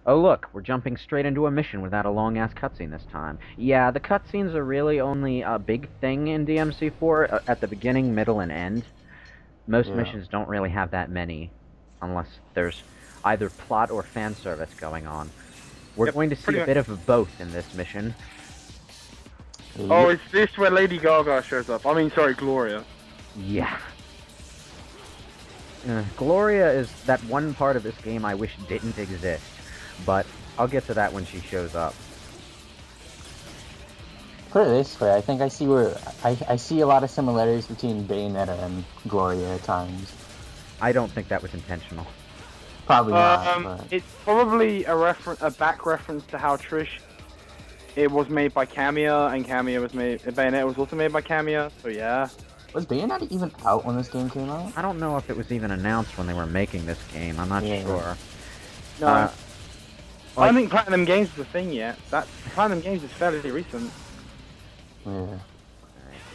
Oh look, we're jumping straight into a mission without a long-ass cutscene this time. Yeah, the cutscenes are really only a big thing in DMC4 at the beginning, middle, and end. Most Yeah. missions don't really have that many, unless there's either plot or fan service going on. We're Yep, going to see pretty a much. bit of both in this mission. Oh, Yep. is this where Lady Gaga shows up? I mean, sorry, Gloria. Yeah. Gloria is that one part of this game I wish didn't exist, but I'll get to that when she shows up. Put it this way, I think I see where I see a lot of similarities between Bayonetta and Gloria at times. I don't think that was intentional. Probably not, but It's probably a back reference to how Trish. It was made by Camia, and Camia was made. Bayonetta was also made by Camia, so yeah. was Bayonetta even out when this game came out? I don't know if it was even announced when they were making this game. I'm not sure. No, Uh, I don't think Platinum Games is a thing yet. That Platinum Games is fairly recent. Yeah.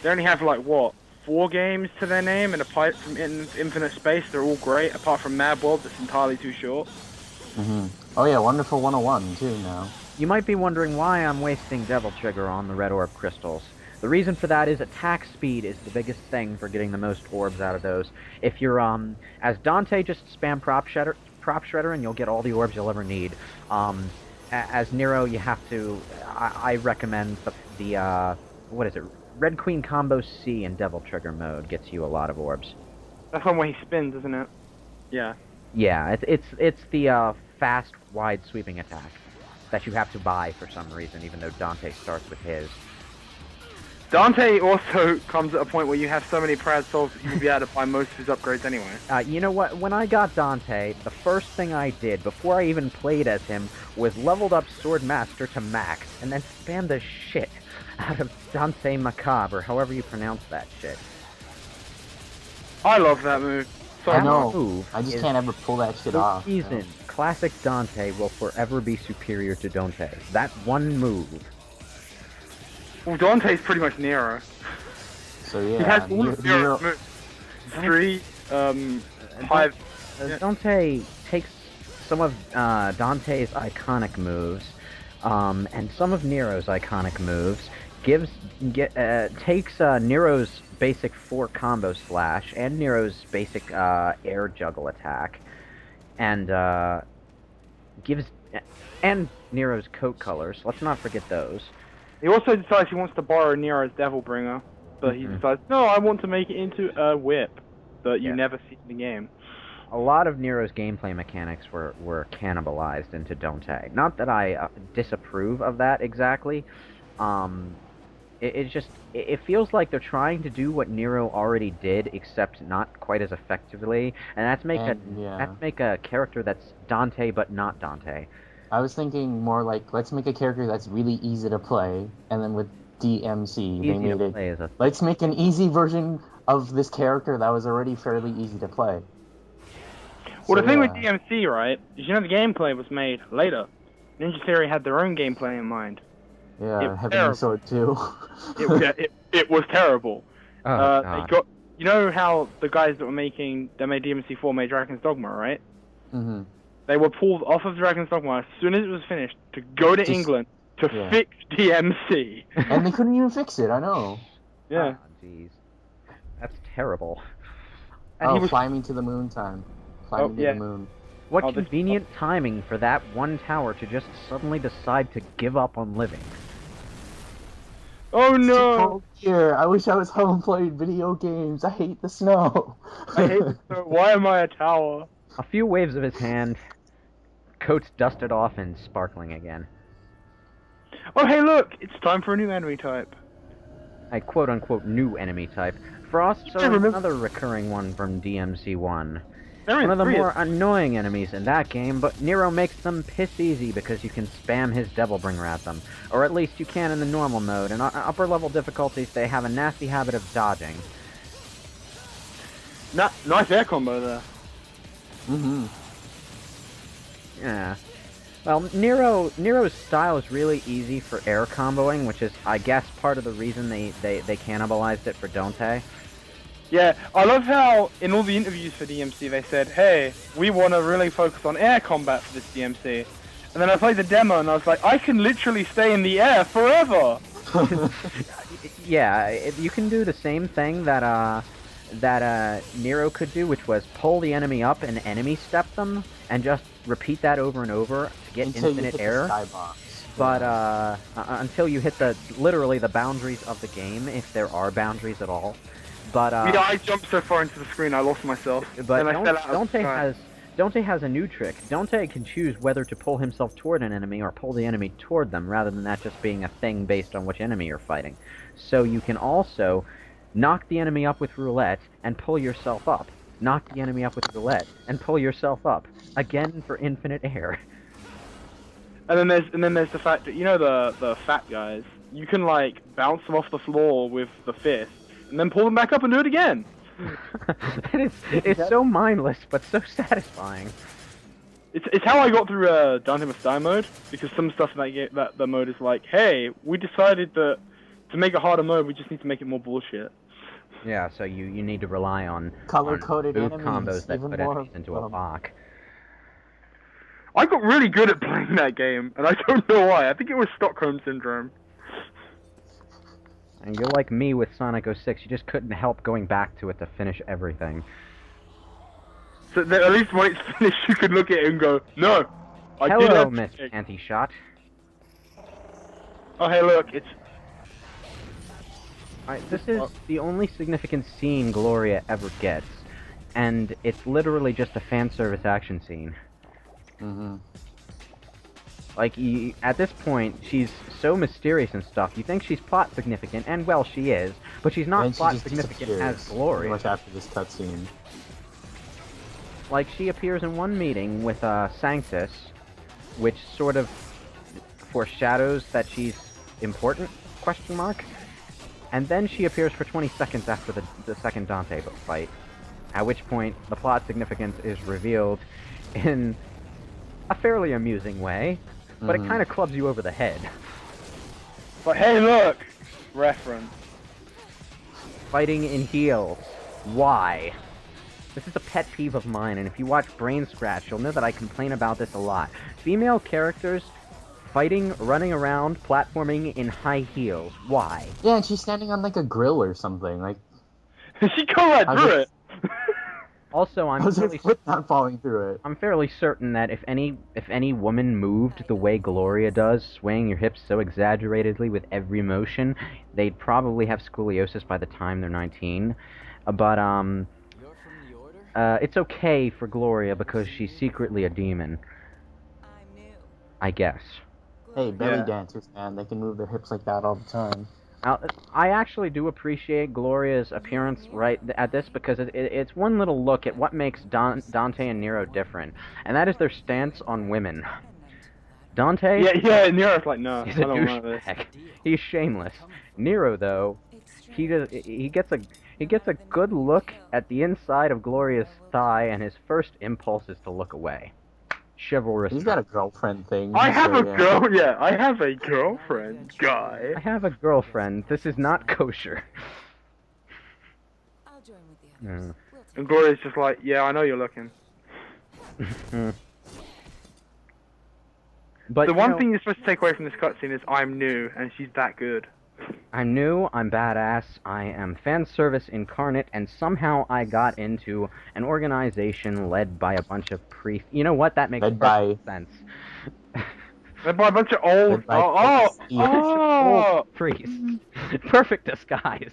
They only have like what 4 games to their name, and apart from Infinite Space, they're all great. Apart from Mad World, that's entirely too short. Oh yeah, Wonderful 101 too now. You might be wondering why I'm wasting Devil Trigger on the Red Orb Crystals. The reason for that is attack speed is the biggest thing for getting the most orbs out of those. If you're, as Dante, just spam Prop Shredder and you'll get all the orbs you'll ever need. As Nero, you have to, I recommend the what is it? Red Queen Combo C in Devil Trigger mode gets you a lot of orbs. That's one way he spins, isn't it? Yeah. Yeah, it's the fast, wide sweeping attack that you have to buy for some reason, even though Dante starts with his. Dante also comes at a point where you have so many Prad souls that you'll be able to buy most of his upgrades anyway. You know what? When I got Dante, the first thing I did, before I even played as him, was leveled up Sword Master to max, and then spammed the shit out of Dante Macabre, or however you pronounce that shit. I love that move. So I know. Move I just is can't ever pull that shit the off. reason classic Dante will forever be superior to Dante. That one move. Well, Dante's pretty much Nero. So He yeah, has all of Nero's moves. 3, 5. Yeah. Dante takes some of Dante's iconic moves, and some of Nero's iconic moves, takes Nero's basic 4 combo slash and Nero's basic air juggle attack, and and Nero's coat colors. Let's not forget those. He also decides he wants to borrow Nero's Devil Bringer, but he decides, no, I want to make it into a whip that you never see in the game. A lot of Nero's gameplay mechanics were cannibalized into Dante. Not that I disapprove of that exactly. It feels like they're trying to do what Nero already did, except not quite as effectively, and that's make a character that's Dante but not Dante. I was thinking more like, let's make a character that's really easy to play, and then with DMC, they made it. Let's make an easy version of this character that was already fairly easy to play. Well, the thing with DMC, right, is the gameplay was made later. Ninja Theory had their own gameplay in mind. Yeah, Heavenly Sword 2. it was terrible. Oh, they got, you know how the guys that made DMC4 made Dragon's Dogma, right? Mm-hmm. They were pulled off of Dragon's Dogma as soon as it was finished to go to England to fix DMC. And they couldn't even fix it, I know. Yeah. Jeez. That's terrible. And fly me to the moon time. Fly me to the moon. What convenient timing for that one tower to just suddenly decide to give up on living. Oh no! It's cold here. I wish I was home playing video games. I hate the snow. I hate the snow. Why am I a tower? A few waves of his hand, coat's dusted off and sparkling again. Oh hey look! It's time for a new enemy type. A quote-unquote new enemy type. Frosts are another recurring one from DMC1. One of the more annoying enemies in that game, but Nero makes them piss easy because you can spam his Devil Bringer at them. Or at least you can in the normal mode. In upper level difficulties, they have a nasty habit of dodging. Nice air combo there. Mm-hmm. Yeah. Well, Nero's style is really easy for air comboing, which is, I guess, part of the reason they cannibalized it for Dante. Yeah, I love how in all the interviews for DMC they said, hey, we want to really focus on air combat for this DMC. And then I played the demo, and I was like, I can literally stay in the air forever! Yeah, you can do the same thing that Nero could do, which was pull the enemy up and enemy step them, and just repeat that over and over to get until infinite you hit air. The skybox. But until you hit literally the boundaries of the game, if there are boundaries at all. But yeah, I jumped so far into the screen, I lost myself. But Dante has a new trick. Dante can choose whether to pull himself toward an enemy or pull the enemy toward them, rather than that just being a thing based on which enemy you're fighting. So you can also knock the enemy up with roulette and pull yourself up. Knock the enemy up with roulette and pull yourself up. Again for infinite air. And then there's the fact that, you know, the fat guys, you can like bounce them off the floor with the fist and then pull them back up and do it again. it's so mindless but so satisfying. It's how I got through Dante Must Die mode, because some stuff in that game, the mode is like, hey, we decided that to make a harder mode, we just need to make it more bullshit. Yeah, so you need to rely on color-coded move enemies, combos that put enemies into a lock. I got really good at playing that game, and I don't know why. I think it was Stockholm Syndrome. And you're like me with Sonic 06, you just couldn't help going back to it to finish everything. So that at least when it's finished, you can look at it and go, no, I did Hello, everything. Miss Anti-Shot. Oh, hey, look, it's... Alright, this is the only significant scene Gloria ever gets, and it's literally just a fan service action scene. Mm-hmm. Like, at this point, she's so mysterious and stuff, you think she's plot significant, and well, she is, but she's not plot significant as Gloria. Much after this cutscene. Like, she appears in one meeting with Sanctus, which sort of foreshadows that she's important, question mark? And then she appears for 20 seconds after the second Dante fight, at which point the plot significance is revealed in a fairly amusing way, but it kind of clubs you over the head. But hey, look! Reference. Fighting in heels. Why? This is a pet peeve of mine, and if you watch Brain Scratch, you'll know that I complain about this a lot. Female characters fighting, running around, platforming in high heels. Why? Yeah, and she's standing on like a grill or something. Like she go right through it. Also, I'm not falling through it. I'm fairly certain that if any woman moved the way Gloria does, swaying your hips so exaggeratedly with every motion, they'd probably have scoliosis by the time they're 19. But it's okay for Gloria because she's secretly a demon. I guess. Hey, belly dancers, man, they can move their hips like that all the time. I actually do appreciate Gloria's appearance right at this, because it's one little look at what makes Dante and Nero different, and that is their stance on women. Dante? Yeah, Nero's like, no, he's I don't want this. He's shameless. Nero, though, he gets a good look at the inside of Gloria's thigh, and his first impulse is to look away. Chivalrous. He's got a girlfriend thing. I have a girlfriend, guy. I have a girlfriend. This is not kosher. I'll join with the others. And Gloria's just like, yeah, I know you're looking. But the one thing you're supposed to take away from this cutscene is I'm new, and she's that good. I'm new, I'm badass, I am fan service incarnate, and somehow I got into an organization led by a bunch of priests. You know what? That makes perfect sense. Led by a bunch of old... old priests. Perfect disguise.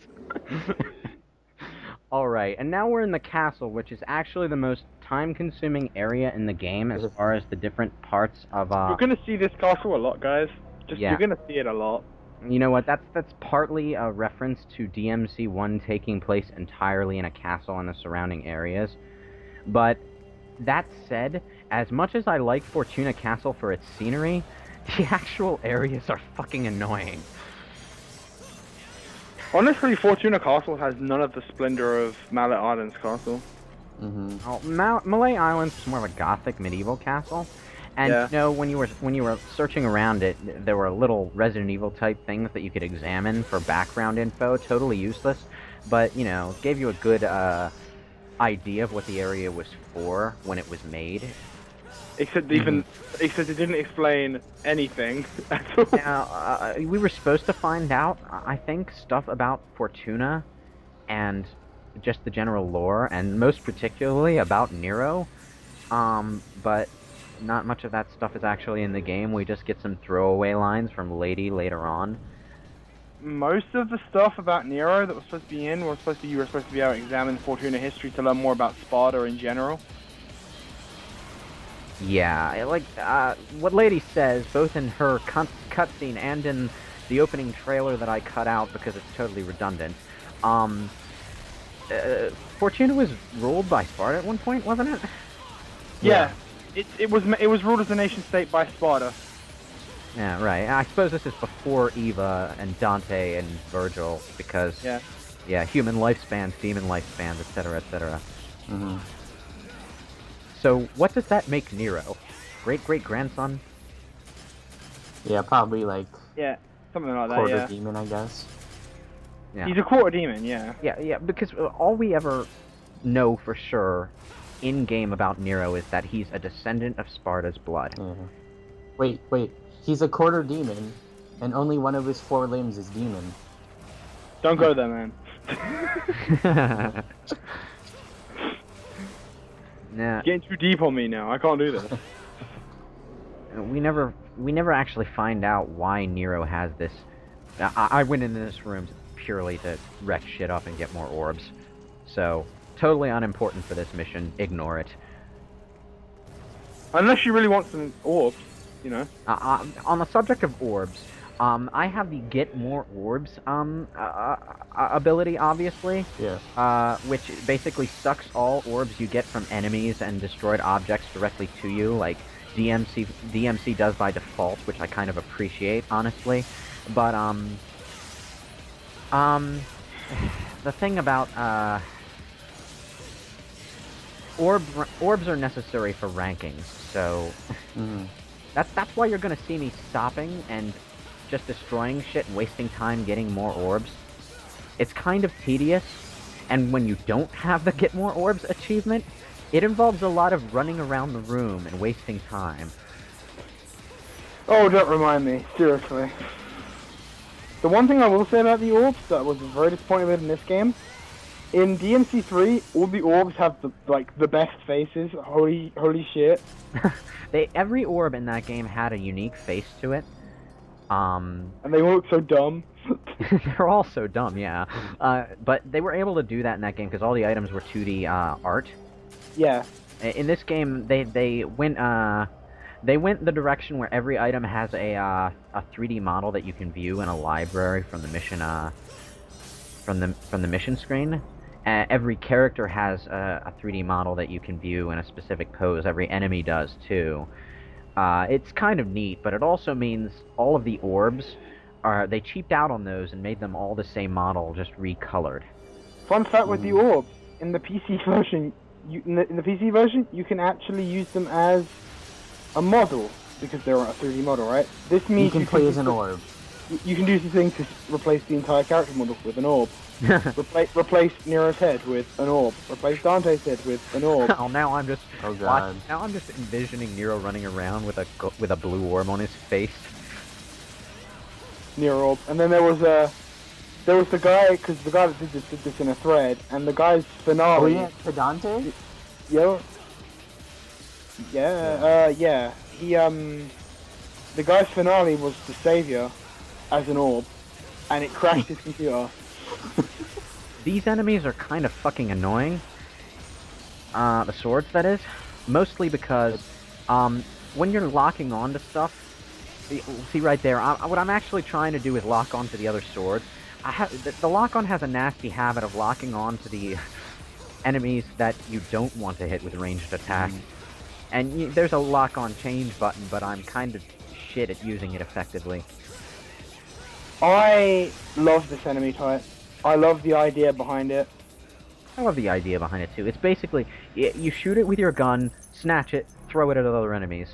Alright, and now we're in the castle, which is actually the most time-consuming area in the game as far as the different parts of... You're gonna see this castle a lot, guys. You're gonna see it a lot. You know what, that's partly a reference to DMC1 taking place entirely in a castle and the surrounding areas. But, that said, as much as I like Fortuna Castle for its scenery, the actual areas are fucking annoying. Honestly, Fortuna Castle has none of the splendor of Mallet Island's castle. Oh, Mallet Island's more of a gothic medieval castle. And you know, when you were searching around it, there were little Resident Evil type things that you could examine for background info, totally useless, but you know, gave you a good idea of what the area was for when it was made. Except except it didn't explain anything at all. Now, we were supposed to find out, I think, stuff about Fortuna and just the general lore, and most particularly about Nero. But not much of that stuff is actually in the game. We just get some throwaway lines from Lady later on. Most of the stuff about Nero that was supposed to be in was supposed to be you were supposed to be able to examine Fortuna history to learn more about Sparta in general. Yeah, like, what Lady says, both in her cutscene and in the opening trailer that I cut out because it's totally redundant, Fortuna was ruled by Sparta at one point, wasn't it? Yeah. It was ruled as a nation state by Sparta. Yeah, right. I suppose this is before Eva and Dante and Virgil, because, yeah, human lifespans, demon lifespans, etc., etc. Mm-hmm. So, what does that make Nero? Great-great-grandson? Yeah, probably like... Yeah, something like that, quarter demon, I guess. Yeah. He's a quarter demon, yeah. Yeah, because all we ever know for sure in-game about Nero is that he's a descendant of Sparta's blood. Yeah. Wait. He's a quarter demon, and only one of his 4 limbs is demon. Don't go there, man. Nah. Getting too deep on me now. I can't do this. We never actually find out why Nero has this. I went into this room purely to wreck shit up and get more orbs. So, totally unimportant for this mission. Ignore it. Unless you really want some orbs, you know. On the subject of orbs, I have the get more orbs ability, obviously. Yeah. Which basically sucks all orbs you get from enemies and destroyed objects directly to you, like DMC does by default, which I kind of appreciate, honestly. But the thing about orbs are necessary for rankings, so that's why you're gonna see me stopping and just destroying shit and wasting time getting more orbs. It's kind of tedious, and when you don't have the get more orbs achievement, it involves a lot of running around the room and wasting time. Oh, don't remind me, seriously. The one thing I will say about the orbs that was very disappointed with in this game, in DMC 3, all the orbs have the best faces. Holy shit. Every orb in that game had a unique face to it. And they all look so dumb. They're all so dumb, yeah. But they were able to do that in that game because all the items were 2D art. Yeah. In this game, they went the direction where every item has a 3D model that you can view in a library from the mission from the mission screen. Every character has a 3D model that you can view in a specific pose. Every enemy does too. It's kind of neat, but it also means all of the orbs they cheaped out on those and made them all the same model, just recolored. Fun fact with the orbs, in the PC version, you can actually use them as a model because they're a 3D model, right? This means you can play as an orb. You can do the thing to replace the entire character model with an orb. Replace Nero's head with an orb. Replace Dante's head with an orb. Oh, now I'm just God. Now I'm just envisioning Nero running around with a blue orb on his face. Nero orb. And then there was the guy, because the guy that did this in a thread, and the guy's finale. Oh yeah, to Dante? Yeah. Yeah. He the guy's finale was the savior as an orb, and it crashed his computer. These enemies are kind of fucking annoying. The swords, that is. Mostly because, when you're locking onto stuff, see right there, what I'm actually trying to do is lock onto the other sword. The lock-on has a nasty habit of locking on to the enemies that you don't want to hit with ranged attack. And there's a lock-on change button, but I'm kind of shit at using it effectively. I love this enemy type. I love the idea behind it. I love the idea behind it too. It's basically, you shoot it with your gun, snatch it, throw it at other enemies.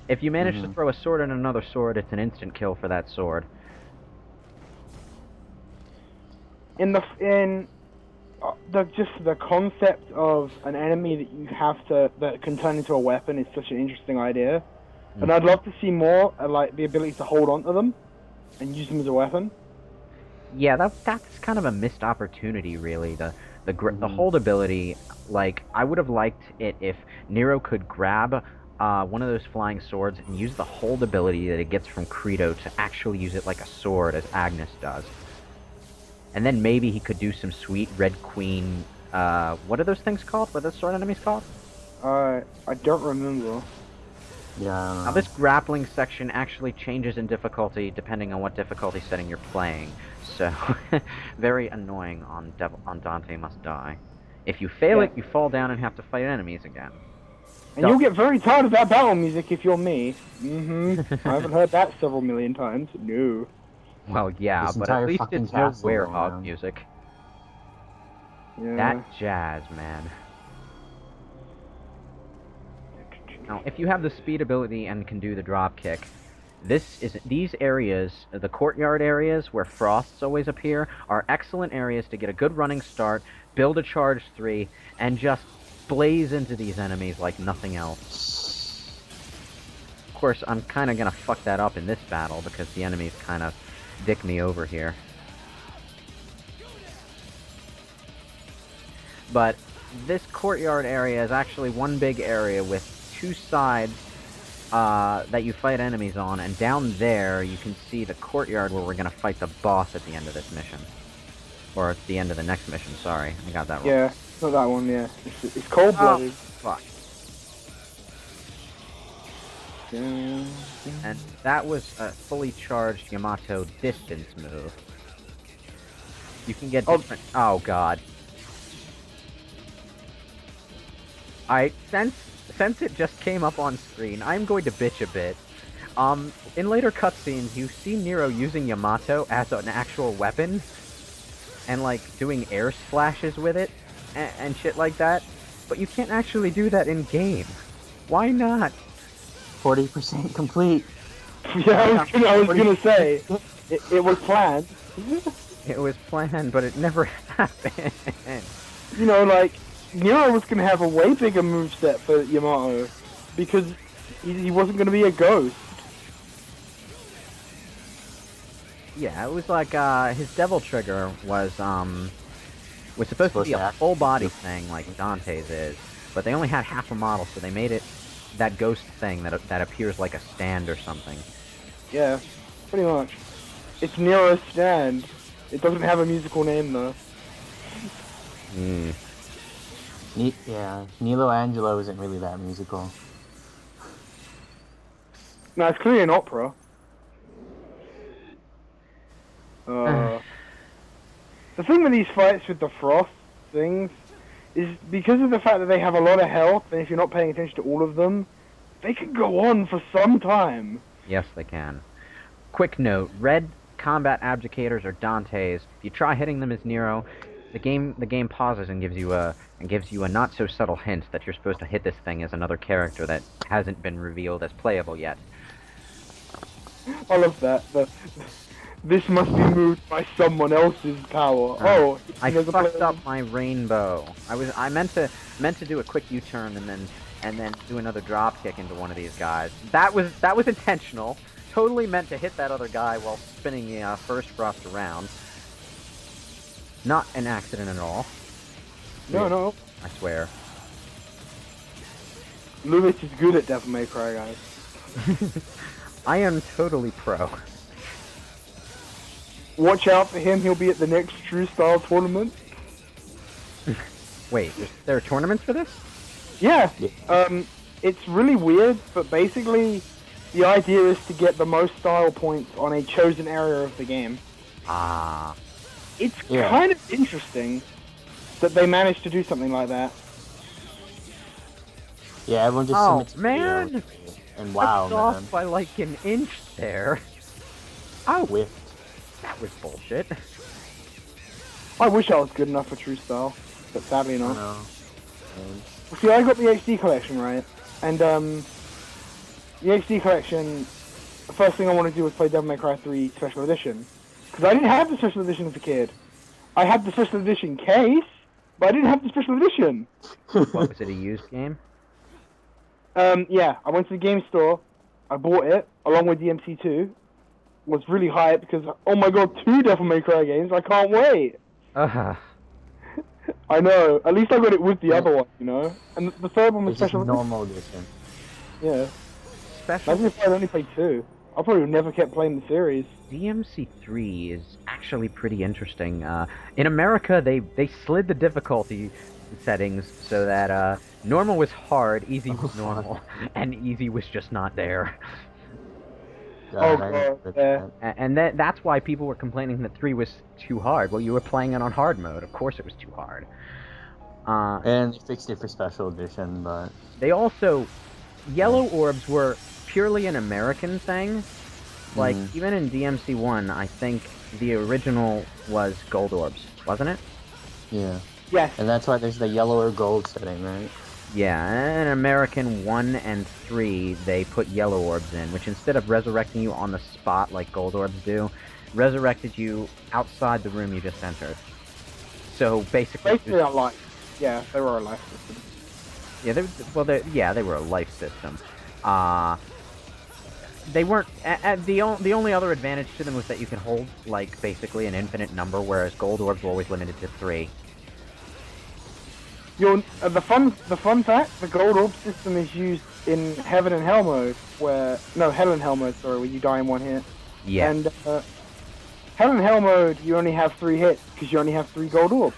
If you manage to throw a sword at another sword, it's an instant kill for that sword. just the concept of an enemy that can turn into a weapon is such an interesting idea, and I'd love to see more like the ability to hold on to them and use them as a weapon. Yeah, that's kind of a missed opportunity, really. The hold ability, like, I would have liked it if Nero could grab one of those flying swords and use the hold ability that it gets from Credo to actually use it like a sword, as Agnes does. And then maybe he could do some sweet Red Queen, what are those things called? What are those sword enemies called? I don't remember. Yeah, I don't know. Now, this grappling section actually changes in difficulty depending on what difficulty setting you're playing. So, very annoying on Dante Must Die. If you fail it, you fall down and have to fight enemies again. And you'll get very tired of that battle music if you're me. I haven't heard that several million times. No. Well, yeah, This but at least fucking it's no castle werehog going music. Yeah. That jazz, man. Now, if you have the speed ability and can do the drop kick, these areas, the courtyard areas where frosts always appear, are excellent areas to get a good running start, build a charge 3, and just blaze into these enemies like nothing else. Of course, I'm kind of going to fuck that up in this battle because the enemies kind of dick me over here. But this courtyard area is actually one big area with 2 sides that you fight enemies on, and down there you can see the courtyard where we're going to fight the boss at the end of this mission. Or at the end of the next mission, sorry. I got that wrong. Yeah, not that one, yeah. It's cold-blooded. Oh, fuck. And that was a fully charged Yamato distance move. You can get different... Oh, God. Since it just came up on screen, I'm going to bitch a bit. In later cutscenes, you see Nero using Yamato as an actual weapon, and, like, doing air splashes with it, and shit like that, but you can't actually do that in-game. Why not? 40% complete. Yeah, I was gonna say, it was planned. It was planned, but it never happened. You know, like, Nero was gonna have a way bigger moveset for Yamato, because he wasn't gonna be a ghost. Yeah, it was like, his Devil Trigger was supposed to be a full body thing like Dante's is, but they only had half a model, so they made it that ghost thing that appears like a stand or something. Yeah, pretty much. It's Nero's stand. It doesn't have a musical name, though. Yeah, Nilo Angelo isn't really that musical. No, it's clearly an opera. The thing with these fights with the frost things is because of the fact that they have a lot of health, and if you're not paying attention to all of them, they can go on for some time. Yes, they can. Quick note, red combat abdicators are Dante's. If you try hitting them as Nero, the game pauses and gives you a not so subtle hint that you're supposed to hit this thing as another character that hasn't been revealed as playable yet. I love that. This must be moved by someone else's power. I fucked up my rainbow. I meant to do a quick U-turn and then do another drop kick into one of these guys. That was intentional. Totally meant to hit that other guy while spinning the first frost around. Not an accident at all. No. I swear. Lewis is good at Devil May Cry, guys. I am totally pro. Watch out for him, he'll be at the next True Style tournament. Wait, there are tournaments for this? Yeah. It's really weird, but basically the idea is to get the most style points on a chosen area of the game. Ah. It's kind of interesting that they managed to do something like that. Yeah, everyone just submits man! And wow, man. Off by like an inch there. Oh, whiffed. That was bullshit. I wish I was good enough for True Style, but sadly not. No. See, I got the HD collection, right? And, the HD collection, the first thing I wanted to do was play Devil May Cry 3 Special Edition. Because I didn't have the Special Edition as a kid. I had the Special Edition case, but I didn't have the special edition. What, was it a used game? Yeah, I went to the game store, I bought it, along with DMC2. Was really hyped because, oh my god, 2 Devil May Cry games, I can't wait! I know, at least I got it with the other one, you know? And the third one was special. Normal edition. Yeah. Special. Imagine if I only played 2. I probably never kept playing the series. DMC3 is actually pretty interesting. In America, they slid the difficulty settings so that normal was hard, easy was normal, and easy was just not there. God, yeah. And that's why people were complaining that 3 was too hard. Well, you were playing it on hard mode. Of course it was too hard. And they fixed it for special edition, but... They also... Yellow orbs were purely an American thing. Like, even in DMC1, I think the original was gold orbs, wasn't it? Yeah. Yes. And that's why there's the yellow or gold setting, right? Yeah, and in American 1 and 3, they put yellow orbs in, which instead of resurrecting you on the spot like gold orbs do, resurrected you outside the room you just entered. So basically... Basically a life. Yeah, they were a life system. Yeah, they were a life system. They weren't... the only other advantage to them was that you can hold, like, basically an infinite number, whereas gold orbs were always limited to 3. The fun fact, the gold orb system is used in Heaven and Hell mode, Hell and Hell mode, sorry, where you die in 1 hit. Yeah. And Hell and Hell mode, you only have 3 hits, because you only have 3 gold orbs.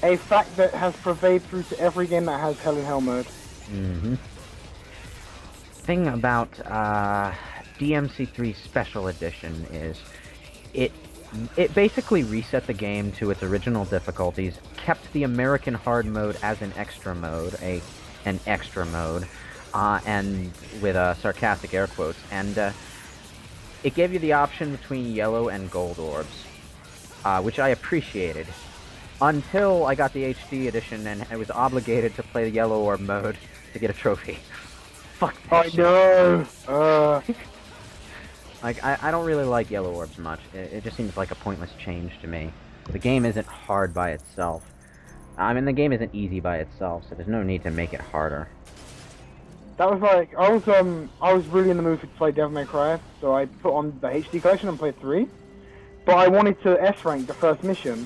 A fact that has pervaded through to every game that has Hell and Hell mode. Thing about DMC3 Special Edition is it basically reset the game to its original difficulties, kept the American hard mode as an extra mode, and with sarcastic air quotes, and it gave you the option between yellow and gold orbs, which I appreciated, until I got the HD edition and I was obligated to play the yellow orb mode to get a trophy. Fuck that shit. No. Like, I don't really like yellow orbs much. It just seems like a pointless change to me. The game isn't hard by itself. I mean, the game isn't easy by itself, so there's no need to make it harder. That was like, I was really in the mood to play Devil May Cry, so I put on the HD collection and played 3. But I wanted to S-rank the first mission,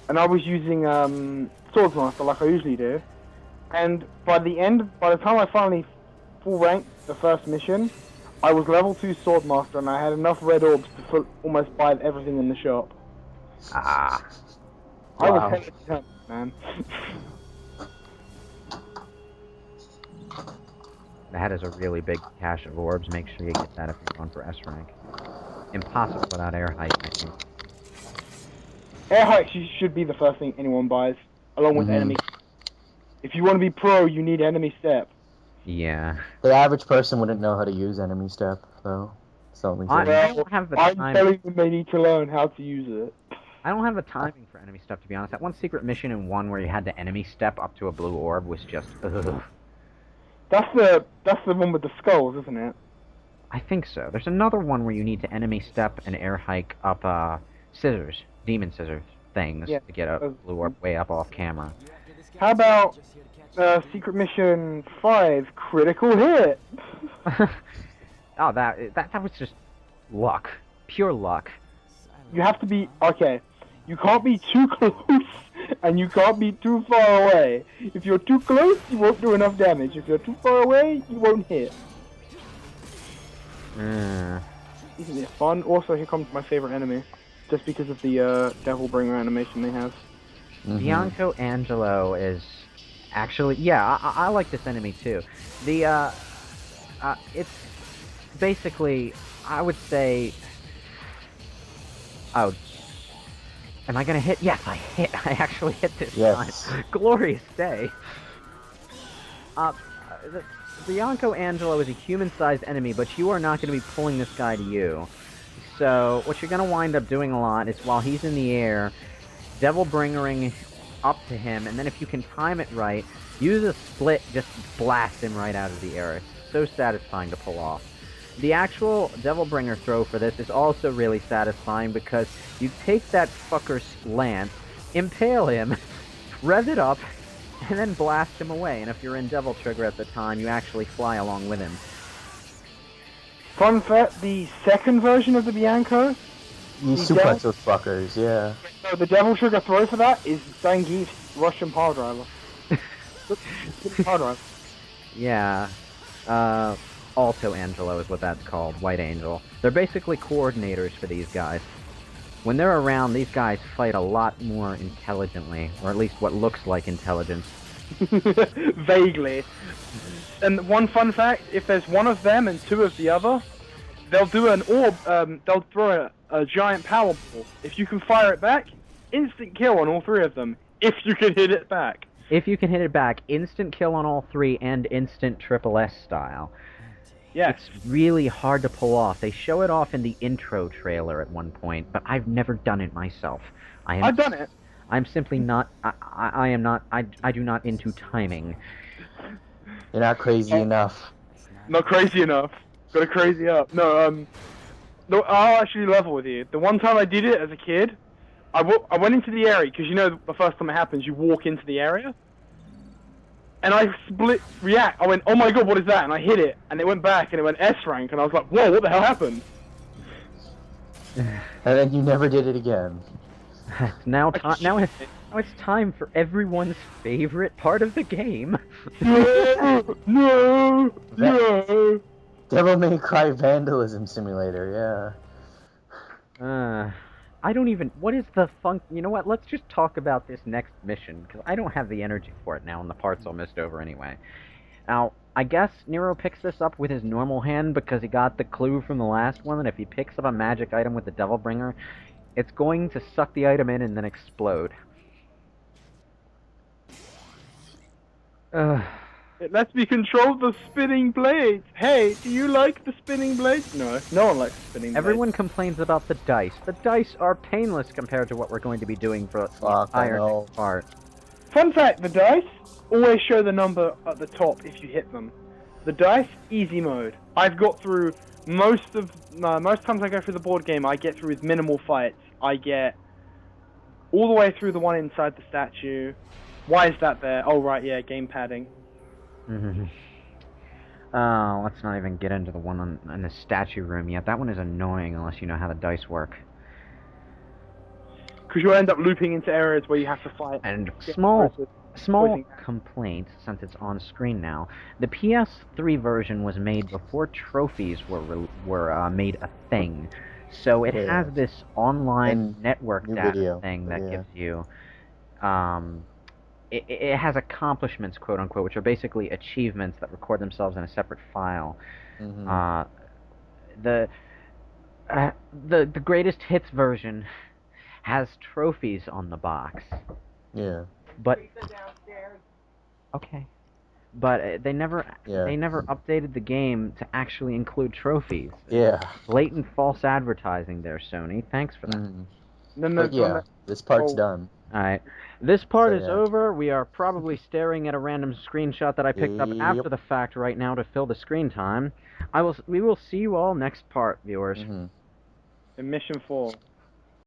and I was using Swordsmaster like I usually do. And by the time I finally full ranked the first mission, I was level 2 Swordmaster and I had enough red orbs to almost buy everything in the shop. Ah. I was hella determined, man. That is a really big cache of orbs. Make sure you get that if you're going for S rank. Impossible without air height, I think. Air height should be the first thing anyone buys, along with enemy. If you want to be pro, you need enemy step. Yeah. The average person wouldn't know how to use enemy step, though. So I don't have the time. I'm telling them they need to learn how to use it. I don't have the timing for enemy step, to be honest. That one secret mission in 1 where you had to enemy step up to a blue orb was just, ugh. That's the one with the skulls, isn't it? I think so. There's another one where you need to enemy step and air hike up scissors, demon scissors things to get a blue orb way up off camera. How about Secret Mission 5, Critical Hit? Oh, that was just luck. Pure luck. You have to be... Okay, you can't be too close, and you can't be too far away. If you're too close, you won't do enough damage. If you're too far away, you won't hit. Isn't it fun? Also, here comes my favorite enemy. Just because of the Devil Bringer animation they have. Bianco Angelo is... Actually, yeah, I like this enemy too. It's basically, I would say... Oh, am I gonna hit? Yes, I actually hit this time. Glorious day. Bianco Angelo is a human-sized enemy, but you are not going to be pulling this guy to you. So, what you're going to wind up doing a lot is, while he's in the air, Devil Bringering up to him, and then if you can time it right, use a split, just blast him right out of the air. It's so satisfying to pull off. The actual Devilbringer throw for this is also really satisfying because you take that fucker's lance, impale him, rev it up, and then blast him away. And if you're in Devil Trigger at the time, you actually fly along with him. Fun fact, the second version of the Bianco... You suplex those fuckers, yeah. So the Devil Trigger throw for that is Zangief's Russian power driver. Power driver. Yeah. Alto Angelo is what that's called, White Angel. They're basically coordinators for these guys. When they're around, these guys fight a lot more intelligently, or at least what looks like intelligence. Vaguely. And one fun fact, if there's one of them and two of the other, they'll do an orb, they'll throw a giant power ball. If you can fire it back, instant kill on all three of them, if you can hit it back. If you can hit it back, instant kill on all three and instant triple S style. Yeah. It's really hard to pull off. They show it off in the intro trailer at one point, but I've never done it myself. I've done it. I'm simply not. I am not. I do not into timing. You're not crazy enough. Not crazy enough. Gotta crazy up. No, no, I'll actually level with you. The one time I did it as a kid, I went into the area, because you know the first time it happens, you walk into the area. And I react. I went, oh my god, what is that? And I hit it, and it went back, and it went S rank, and I was like, whoa, what the hell happened? And then you never did it again. Now it's time for everyone's favorite part of the game. No! Devil May Cry Vandalism Simulator, yeah. I don't even... What is the fun... You know what? Let's just talk about this next mission, because I don't have the energy for it now, and the part's almost over anyway. Now, I guess Nero picks this up with his normal hand because he got the clue from the last one, and if he picks up a magic item with the Devilbringer, it's going to suck the item in and then explode. It lets me control the spinning blades. Hey, do you like the spinning blades? No, no one likes the spinning blades. Everyone complains about the dice. The dice are painless compared to what we're going to be doing for the entire next part. Fun fact, the dice always show the number at the top if you hit them. The dice, easy mode. I've got through most times I go through the board game, I get through with minimal fights. I get all the way through the one inside the statue. Why is that there? Oh, right, yeah, game padding. Let's not even get into the one in the statue room yet. That one is annoying unless you know how the dice work. Because you'll end up looping into areas where you have to fight. And small complaint, since it's on screen now. The PS3 version was made before trophies were made a thing. So it has this online network data thing that gives you... It has accomplishments, quote unquote, which are basically achievements that record themselves in a separate file. The greatest hits version has trophies on the box. Yeah. But okay. But they never updated the game to actually include trophies. Yeah. Blatant false advertising there, Sony. Thanks for that. But yeah, this part's done. Alright. This part is over. We are probably staring at a random screenshot that I picked up after the fact right now to fill the screen time. We will see you all next part, viewers. In Mission 4.